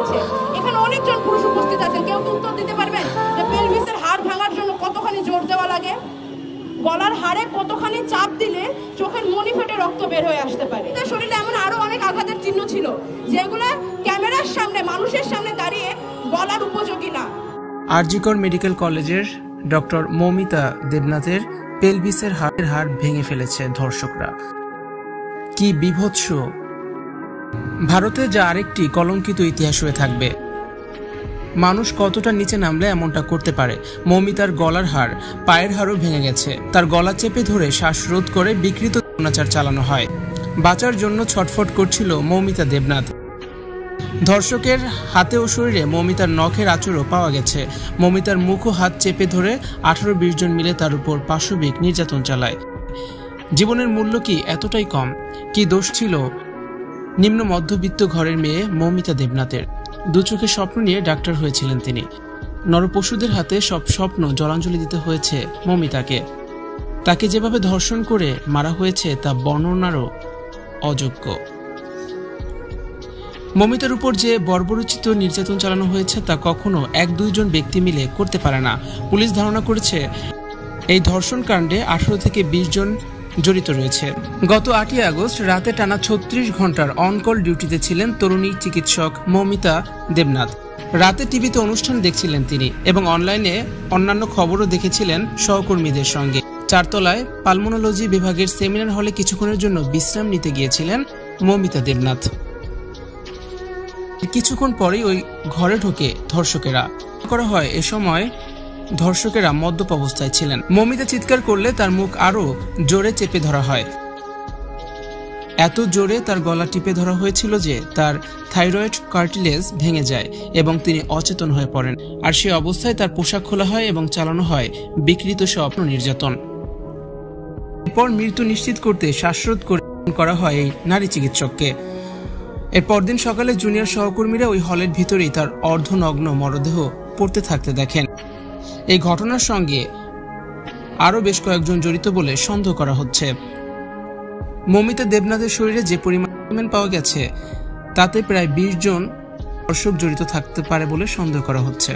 গিয়েছে। এখানে অনেকজন পুরুষ উপস্থিত আছেন, কেউ কি উত্তর দিতে পারবেন যে পেলভিসের হাড় ভাঙার জন্য কতখানি জোর দেওয়া লাগে? গলার হাড়ে কতখানি চাপ দিলে চোখের মনি ফেটে রক্ত বের হয়ে আসতে পারে? তার শরীরে এমন আরো অনেক আঘাতের চিহ্ন ছিল যেগুলো ক্যামেরার সামনে মানুষের সামনে দাঁড়িয়ে বলার উপযোগী না। আরজিকর মেডিকেল কলেজের ডক্টর মৌমিতা দেবনাথের পেলভিসের হাড় ভেঙে ফেলেছে ধর্ষকরা। কি বিভৎস! ভারতে যা আরেকটি কলঙ্কিত ইতিহাস হয়ে থাকবে। মানুষ কতটা নিচে নামলে এমনটা করতে পারে? মৌমিতার গলার হাড়, পায়ের হাড়ও ভেঙে গেছে। তার গলা চেপে ধরে শ্বাসরোধ করে বিকৃত অত্যাচার চালানো হয়। বাঁচার জন্য ছটফট করছিল মৌমিতা দেবনাথ। ধর্ষকের হাতে ও শরীরে মৌমিতার নখের আঁচড়ও পাওয়া গেছে। মৌমিতার মুখ ও হাত চেপে ধরে 18-20 জন মিলে তার উপর পাশবিক নির্যাতন চালায়। জীবনের মূল্য কি এতটাই কম? কি দোষ ছিল নিম্ন মধ্যবিত্ত ঘরের মেয়ে মৌমিতা দেবনাথের? দু চোখে স্বপ্ন নিয়ে ডাক্তার হয়েছিলেন তিনি। নরপশুদের হাতে সব স্বপ্ন জলাঞ্জলি দিতে হয়েছে মৌমিতাকে। তাকে যেভাবে ধর্ষণ করে মারা হয়েছে তা বর্ণনারও অযোগ্য। মৌমিতার উপর যে বর্বরোচিত নির্যাতন চালানো হয়েছে তা কখনো 1-2 জন ব্যক্তি মিলে করতে পারে না। পুলিশ ধারণা করেছে এই ধর্ষণ কাণ্ডে 18 থেকে 20 জন জড়িত রয়েছে। গত 8ই আগস্ট রাতে টানা 36 ঘন্টার অনকল ডিউটিতে ছিলেন তরুণী চিকিৎসক মৌমিতা দেবনাথ। রাতে টিভিতে অনুষ্ঠান দেখছিলেন তিনি এবং অনলাইনে অন্যান্য খবরও দেখেছিলেন সহকর্মীদের সঙ্গে। 4 তলায় পালমোনোলজি বিভাগের সেমিনার হলে কিছুক্ষণের জন্য বিশ্রাম নিতে গিয়েছিলেন মৌমিতা দেবনাথ। কিছুক্ষণ পরেই ওই ঘরে ঢোকে ধর্ষকেরা। করা হয় এ সময় ধর্ষকেরা মদ্যপ অবস্থায় ছিলেন। মৌমিতা চিৎকার করলে তার মুখ আরো জোরে চেপে ধরা হয়। এত জোরে তার গলা টিপে ধরা হয়েছিল যে তার থাইরয়েড কার্টিলেজ ভেঙে যায় এবং তিনি অচেতন হয়ে পড়েন। আর সে অবস্থায় তার পোশাক খোলা হয় এবং চালানো হয় বিকৃত স্বপ্ন নির্যাতন। এরপর মৃত্যু নিশ্চিত করতে শ্বাসরোধ করা হয় এই নারী চিকিৎসককে। এর পরদিন সকালে জুনিয়র সহকর্মীরা ওই হলের ভিতরেই তার অর্ধনগ্ন মরদেহ পড়তে থাকতে দেখেন। এই ঘটনার সঙ্গে আরও বেশ কয়েকজন জড়িত বলে সন্দেহ করা হচ্ছে। মৌমিতা দেবনাথের শরীরে যে পরিমাণ পাওয়া গেছে তাতে প্রায় 20 জন ধর্ষক জড়িত থাকতে পারে বলে সন্দেহ করা হচ্ছে।